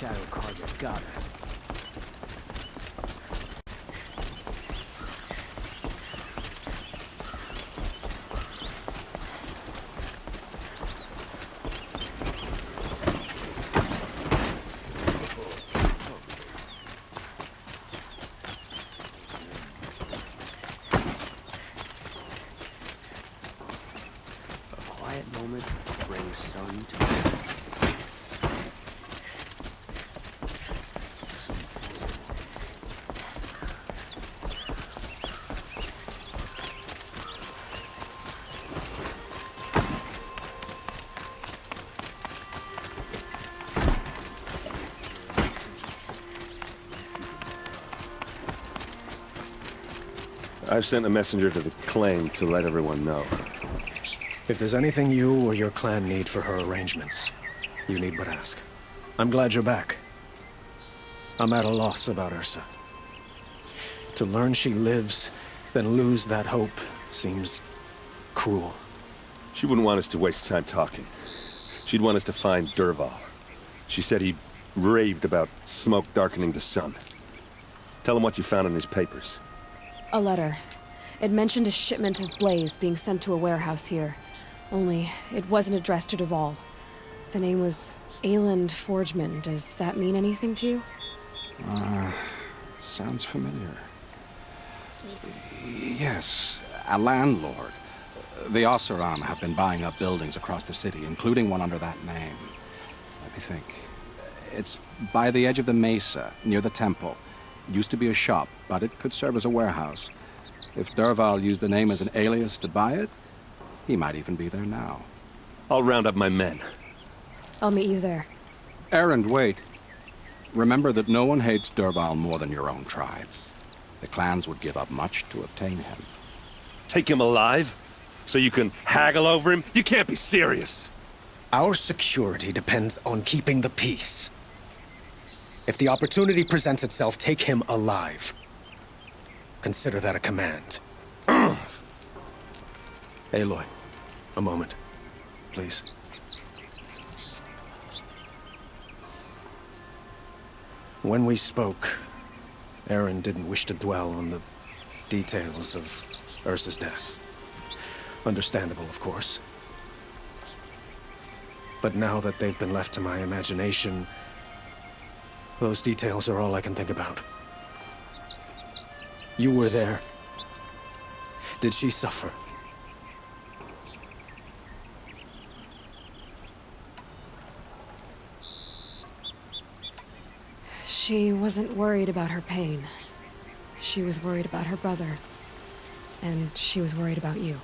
shadow card, you got it. Moment brings Sony to me. I've sent a messenger to the claim to let everyone know. If there's anything you or your clan need for her arrangements, you need but ask. I'm glad you're back. I'm at a loss about Ursa. To learn she lives, then lose that hope, seems cruel. She wouldn't want us to waste time talking. She'd want us to find Derval. She said he raved about smoke darkening the sun. Tell him what you found in his papers. A letter. It mentioned a shipment of blaze being sent to a warehouse here. Only, it wasn't addressed to Derval. The name was Erend Forgeman. Does that mean anything to you? Sounds familiar. Yes, a landlord. The Oseram have been buying up buildings across the city, including one under that name. Let me think. It's by the edge of the mesa, near the temple. It used to be a shop, but it could serve as a warehouse. If Derval used the name as an alias to buy it, he might even be there now. I'll round up my men. I'll meet you there. Erend, wait. Remember that no one hates Derval more than your own tribe. The clans would give up much to obtain him. Take him alive? So you can haggle over him? You can't be serious! Our security depends on keeping the peace. If the opportunity presents itself, take him alive. Consider that a command. Aloy, a moment, please. When we spoke, Erend didn't wish to dwell on the details of Ursa's death. Understandable, of course. But now that they've been left to my imagination, those details are all I can think about. You were there. Did she suffer? She wasn't worried about her pain. She was worried about her brother. And she was worried about you.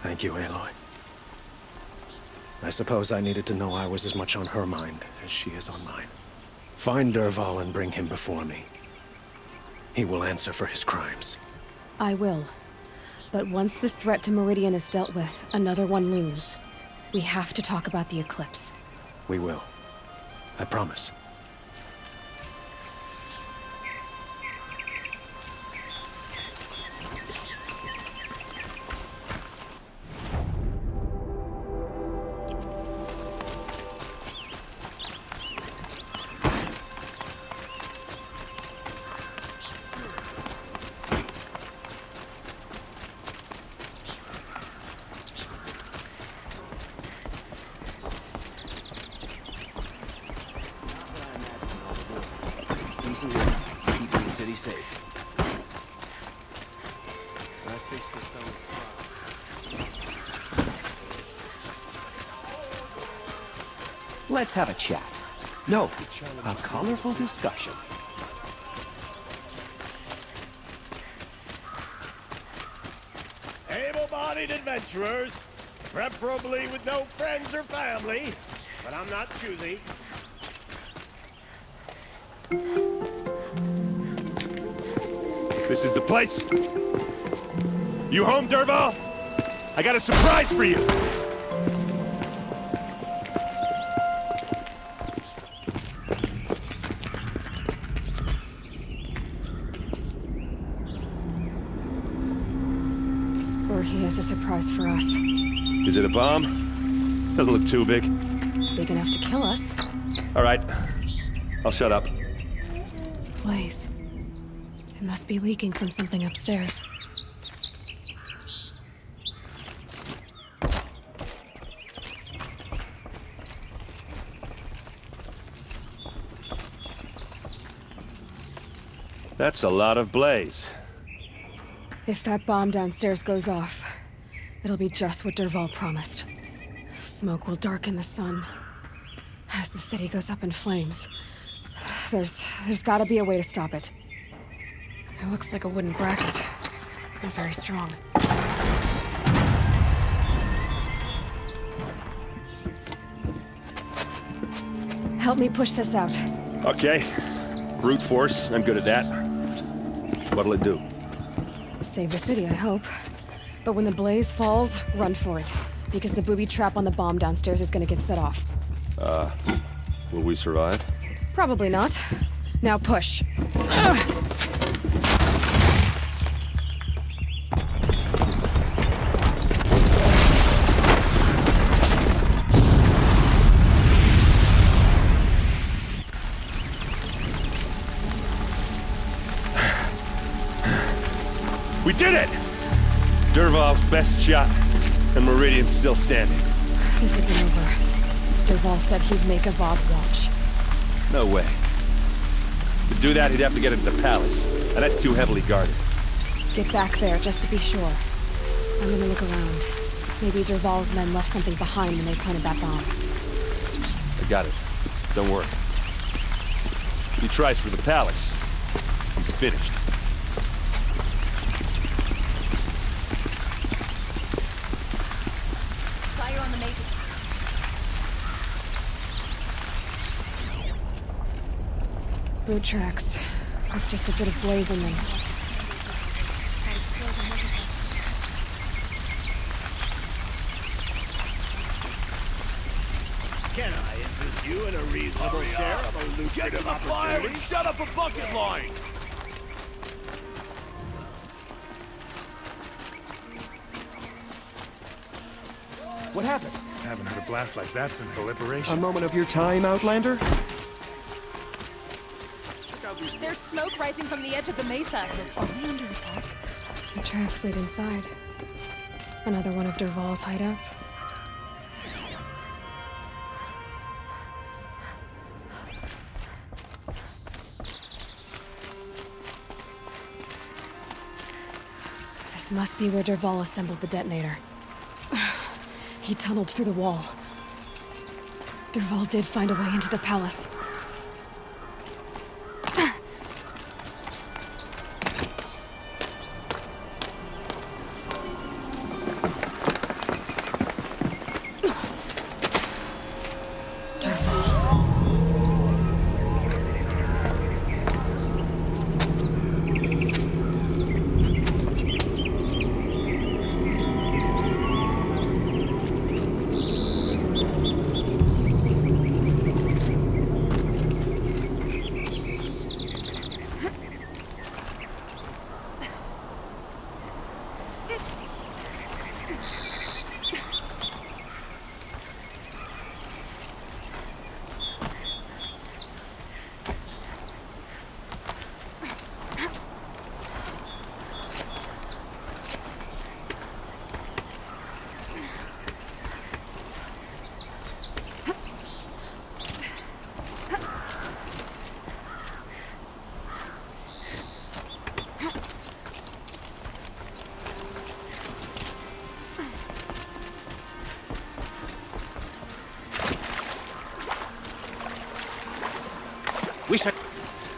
Thank you, Aloy. I suppose I needed to know I was as much on her mind as she is on mine. Find Derval and bring him before me. He will answer for his crimes. I will. But once this threat to Meridian is dealt with, another one looms. We have to talk about the eclipse. We will. I promise. Keeping the city safe. I fix this summer's problem. Let's have a chat. No, a colorful discussion. Able-bodied adventurers, preferably with no friends or family, but I'm not choosy. This is the place! You home, Derval? I got a surprise for you! Or he has a surprise for us. Is it a bomb? Doesn't look too big. Big enough to kill us. All right. I'll shut up. Blaze. It must be leaking from something upstairs. That's a lot of blaze. If that bomb downstairs goes off, it'll be just what Derval promised. Smoke will darken the sun as the city goes up in flames. There's gotta be a way to stop it. It looks like a wooden bracket, and very strong. Help me push this out. Okay. Brute force, I'm good at that. What'll it do? Save the city, I hope. But when the blaze falls, run for it. Because the booby trap on the bomb downstairs is gonna get set off. Will we survive? Probably not. Now push. We did it! Derval's best shot, and Meridian's still standing. This isn't over. Derval said he'd make a VOD watch. No way. To do that, he'd have to get into the palace, and that's too heavily guarded. Get back there, just to be sure. I'm gonna look around. Maybe Derval's men left something behind when they planted that bomb. I got it. Don't worry. If he tries for the palace, he's finished. Fire on the mason. Boot tracks, with just a bit of blaze in them. Can I interest you in a reasonable share of a lucrative opportunity? Shut up a bucket line! What happened? Haven't had a blast like that since the liberation. A moment of your time, Outlander? There's smoke rising from the edge of the mesa. Are we under attack? The tracks lead inside. Another one of Derval's hideouts. This must be where Derval assembled the detonator. He tunneled through the wall. Derval did find a way into the palace.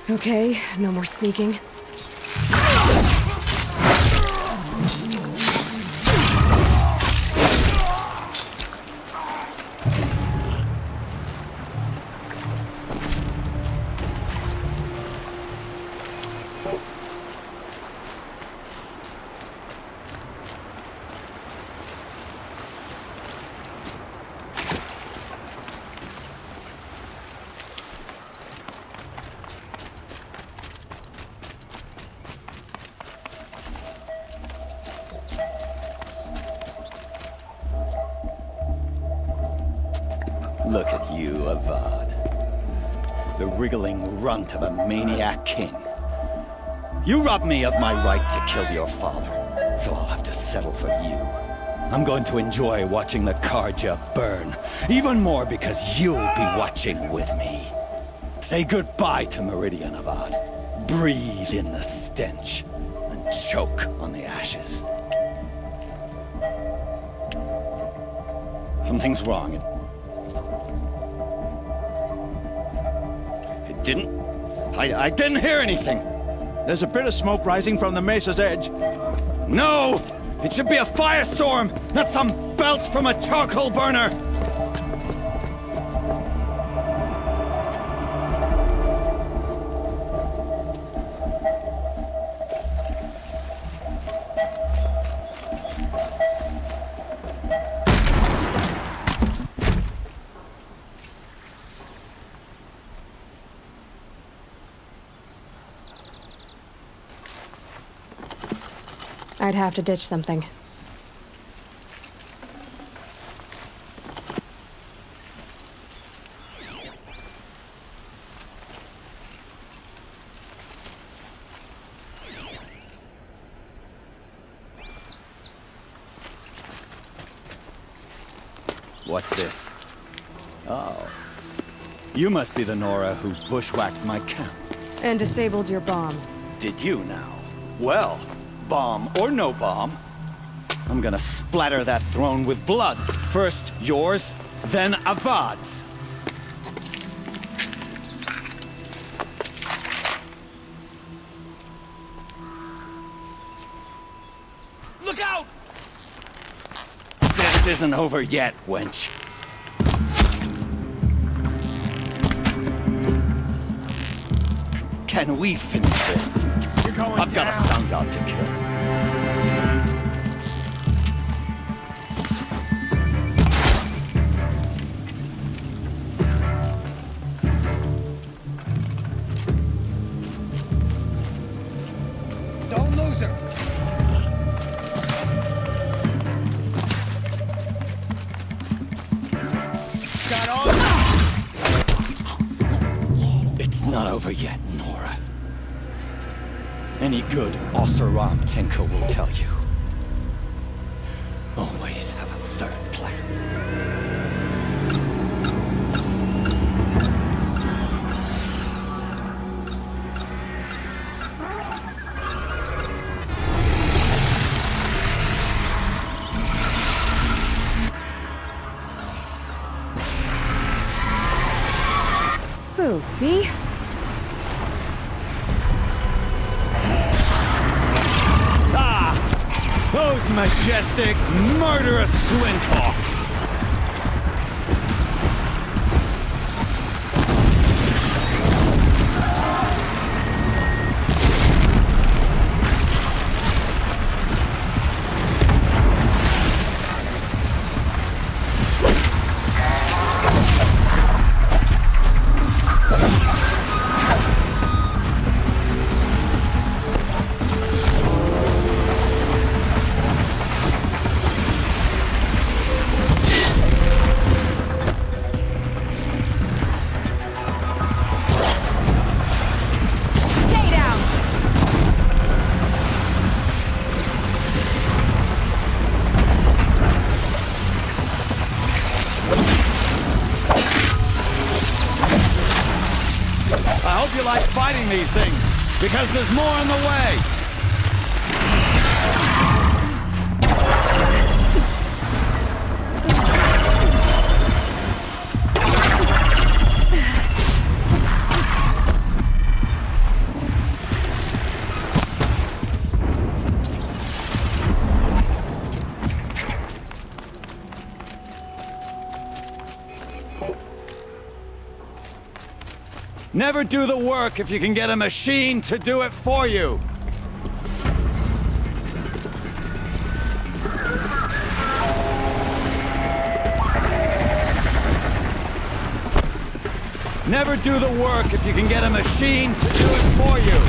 Okay, no more sneaking. Look at you, Avad. the wriggling runt of a maniac king. You robbed me of my right to kill your father, so I'll have to settle for you. I'm going to enjoy watching the Karja burn, even more because you'll be watching with me. Say goodbye to Meridian Avad. Breathe in the stench, and choke on the ashes. Something's wrong. It didn't... I didn't hear anything. There's a bit of smoke rising from the mesa's edge. No! It should be a firestorm, not some belch from a charcoal burner! I'd have to ditch something. What's this? Oh. You must be the Nora who bushwhacked my camp. And disabled your bomb. Did you now? Well, bomb or no bomb, I'm gonna splatter that throne with blood. First yours, then Avad's. Look out! This isn't over yet, wench. Can we finish this? I've got a sun god to kill. Don't lose her. Got all. It's not over yet, Nora. Any good Oseram tinker will tell you. Always have a third plan. Who, me? Those majestic, murderous flinthawks! You like fighting these things, because there's more on the way. Never do the work if you can get a machine to do it for you. Never do the work if you can get a machine to do it for you.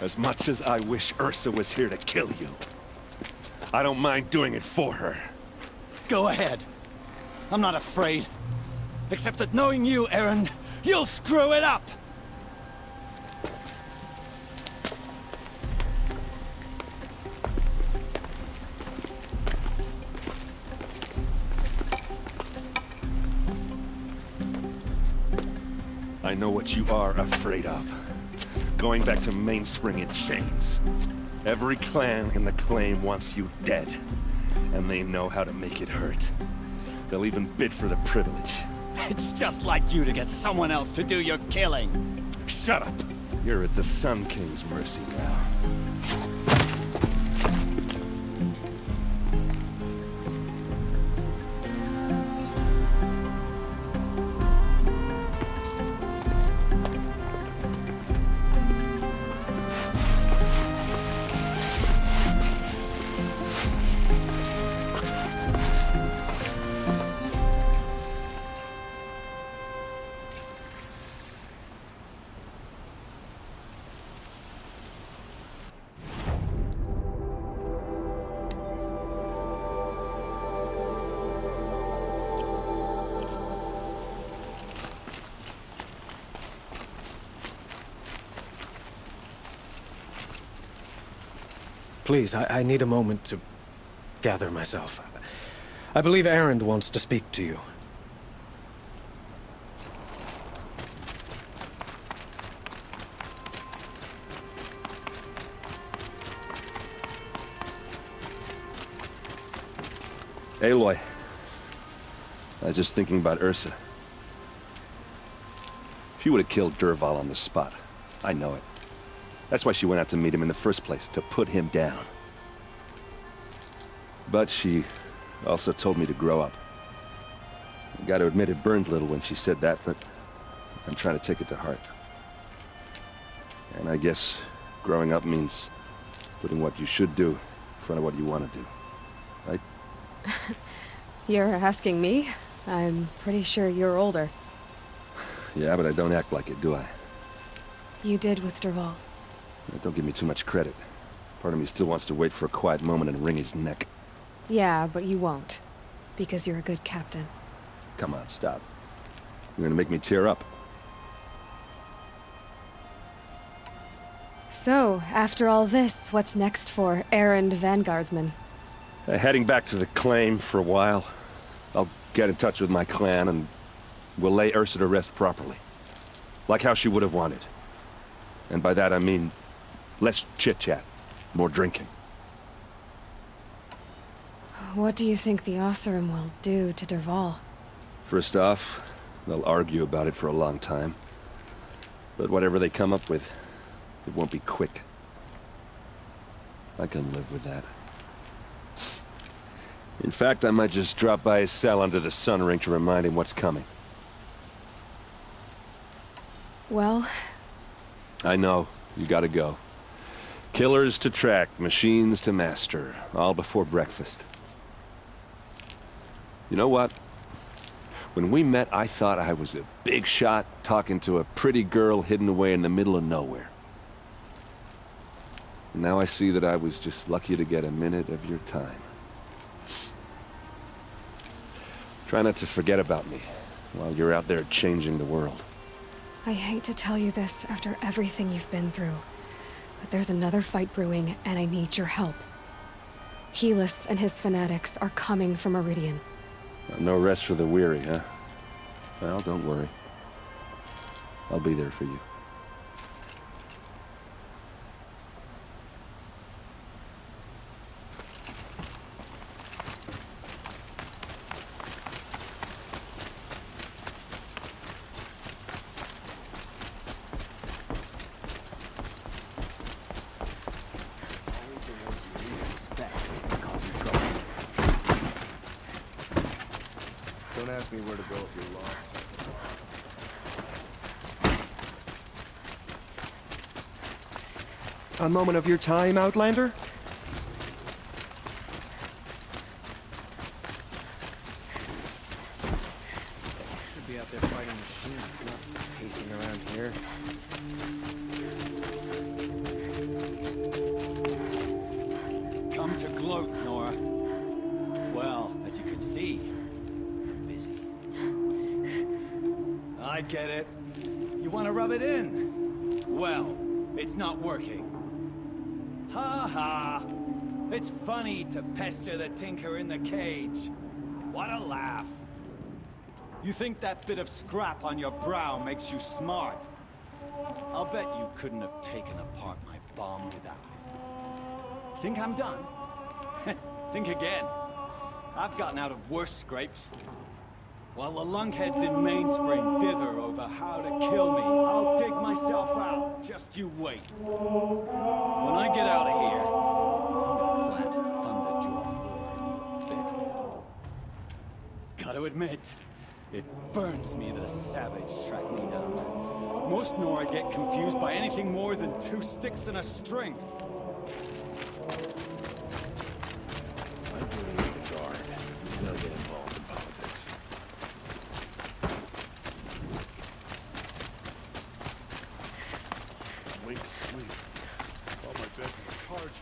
As much as I wish Ursa was here to kill you, I don't mind doing it for her. Go ahead. I'm not afraid. Except that knowing you, Erend, you'll screw it up! I know what you are afraid of. Going back to Mainspring in chains. Every clan in the claim wants you dead. And they know how to make it hurt. They'll even bid for the privilege. It's just like you to get someone else to do your killing. Shut up! You're at the Sun King's mercy now. Please, I need a moment to gather myself. I believe Erend wants to speak to you. Aloy. I was just thinking about Ursa. She would have killed Derval on the spot. I know it. That's why she went out to meet him in the first place, to put him down. But she also told me to grow up. I gotta admit it burned a little when she said that, but I'm trying to take it to heart. And I guess growing up means putting what you should do in front of what you want to do. Right? You're asking me? I'm pretty sure you're older. Yeah, but I don't act like it, do I? You did with Derval. Don't give me too much credit. Part of me still wants to wait for a quiet moment and wring his neck. Yeah, but you won't. Because you're a good captain. Come on, stop. You're gonna make me tear up. So, after all this, what's next for Erend Vanguardsman? Heading back to the claim for a while. I'll get in touch with my clan and we'll lay Ursa to rest properly. Like how she would have wanted. And by that I mean less chit-chat, more drinking. What do you think the Oseram will do to Derval? First off, they'll argue about it for a long time. But whatever they come up with, it won't be quick. I can live with that. In fact, I might just drop by his cell under the sun ring to remind him what's coming. Well... I know. You gotta go. Killers to track, machines to master, all before breakfast. You know what? When we met, I thought I was a big shot talking to a pretty girl hidden away in the middle of nowhere. And now I see that I was just lucky to get a minute of your time. Try not to forget about me while you're out there changing the world. I hate to tell you this after everything you've been through, but there's another fight brewing, and I need your help. Helis and his fanatics are coming for Meridian. No rest for the weary, huh? Well, don't worry. I'll be there for you. Don't ask me where to go if you're lost. A moment of your time, Outlander? Should be out there fighting machines, not pacing around here. gloat, Nora. Well, as you can see, I'm busy. I get it. You want to rub it in? Well, it's not working. Ha ha! It's funny to pester the tinker in the cage. What a laugh. You think that bit of scrap on your brow makes you smart? I'll bet you couldn't have taken apart my bomb without it. Think I'm done? Think again. I've gotten out of worse scrapes. While the lunkheads in Mainspring dither over how to kill me, I'll dig myself out. Just you wait. When I get out of here, I'm gonna plant a thunderjaw lure in your bedroom. Gotta admit, it burns me that a savage tracked me down. Most Nora get confused by anything more than 2 sticks and a string. I'm doing the guard. They'll get involved in politics. I'm weak to sleep. All my bed is hard.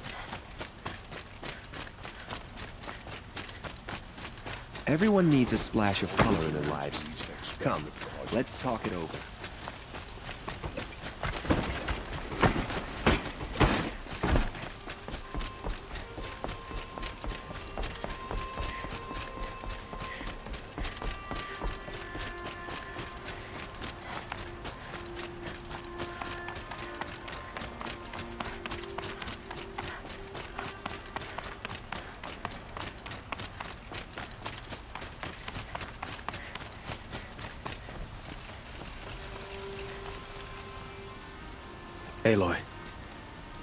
Everyone needs a splash of color in their lives. Come, let's talk it over. Aloy,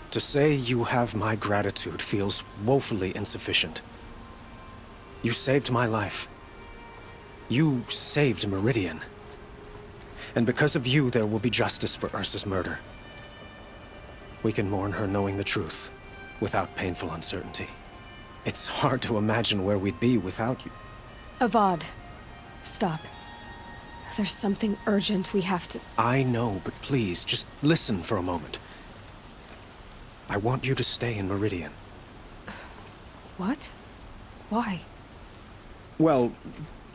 to say you have my gratitude feels woefully insufficient. You saved my life. You saved Meridian. And because of you, there will be justice for Ursa's murder. We can mourn her knowing the truth, without painful uncertainty. It's hard to imagine where we'd be without you. Avad, stop. There's something urgent we have to... I know, but please, just listen for a moment. I want you to stay in Meridian. What? Why? Well,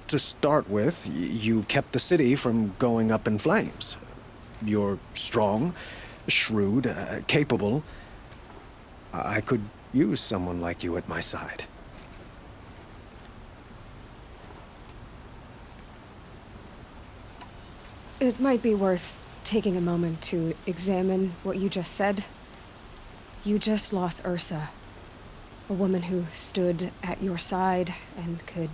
to start with, you kept the city from going up in flames. You're strong, shrewd, capable. I could use someone like you at my side. It might be worth taking a moment to examine what you just said. You just lost Ursa, a woman who stood at your side and could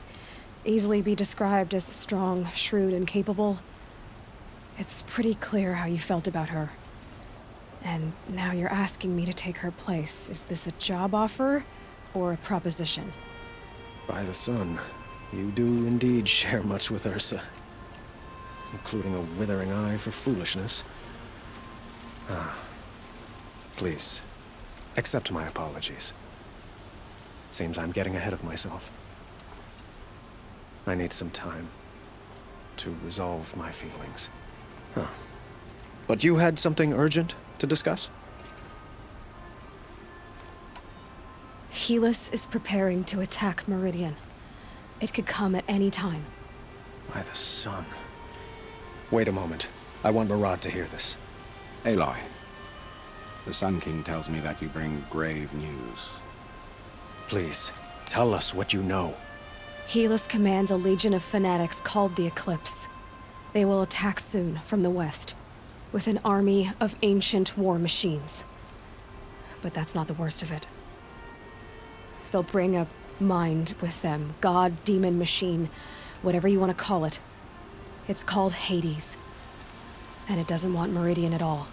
easily be described as strong, shrewd, and capable. It's pretty clear how you felt about her. And now you're asking me to take her place. Is this a job offer or a proposition? By the sun, you do indeed share much with Ursa. Including a withering eye for foolishness. Please, accept my apologies. Seems I'm getting ahead of myself. I need some time to resolve my feelings. But you had something urgent to discuss? Helis is preparing to attack Meridian. It could come at any time. By the sun. Wait a moment. I want Murad to hear this. Aloy, the Sun King tells me that you bring grave news. Please, tell us what you know. Helis commands a legion of fanatics called the Eclipse. They will attack soon from the west, with an army of ancient war machines. But that's not the worst of it. They'll bring a mind with them, god, demon, machine, whatever you want to call it. It's called Hades. And it doesn't want Meridian at all.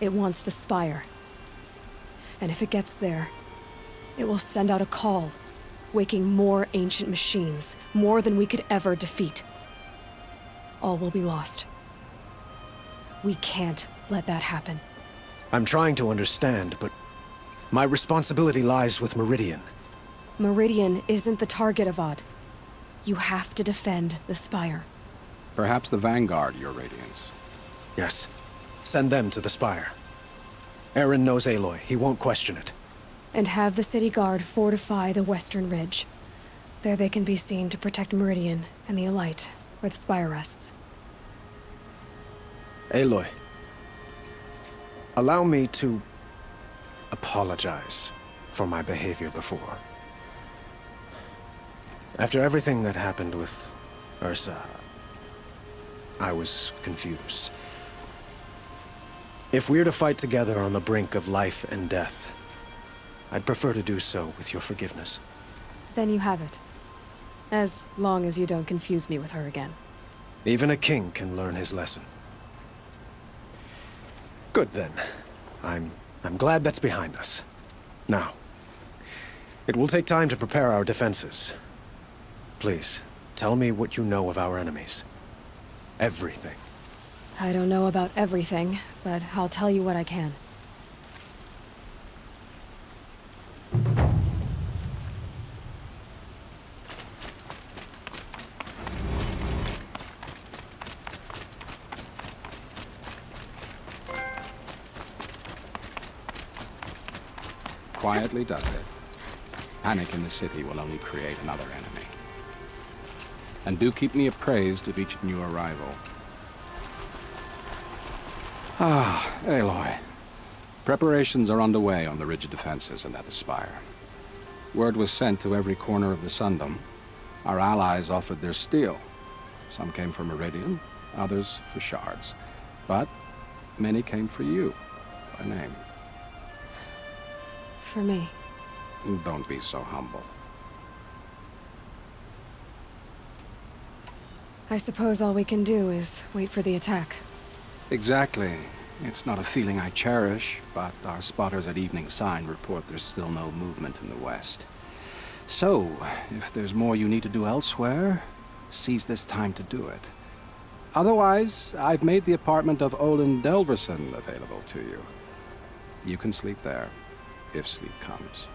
It wants the Spire. And if it gets there, it will send out a call, waking more ancient machines, more than we could ever defeat. All will be lost. We can't let that happen. I'm trying to understand, but my responsibility lies with Meridian. Meridian isn't the target, Avad. You have to defend the Spire. Perhaps the Vanguard, Your Radiance. Yes. Send them to the Spire. Erend knows Aloy. He won't question it. And have the city guard fortify the western ridge. There they can be seen to protect Meridian and the Elite, where the spire rests. Aloy, allow me to apologize for my behavior before. After everything that happened with Ursa, I was confused. If we're to fight together on the brink of life and death, I'd prefer to do so with your forgiveness. Then you have it. As long as you don't confuse me with her again. Even a king can learn his lesson. Good then. I'm glad that's behind us. Now, it will take time to prepare our defenses. Please, tell me what you know of our enemies. Everything. I don't know about everything, but I'll tell you what I can. Quietly does it. Panic in the city will only create another enemy. And do keep me appraised of each new arrival. Ah, Aloy. Preparations are underway on the ridge defenses and at the spire. Word was sent to every corner of the Sundom. Our allies offered their steel. Some came for Meridian, others for shards. But many came for you, by name. For me. Don't be so humble. I suppose all we can do is wait for the attack. Exactly. It's not a feeling I cherish, but our spotters at Evening Sign report there's still no movement in the west. So, if there's more you need to do elsewhere, seize this time to do it. Otherwise, I've made the apartment of Olin Delverson available to you. You can sleep there, if sleep comes.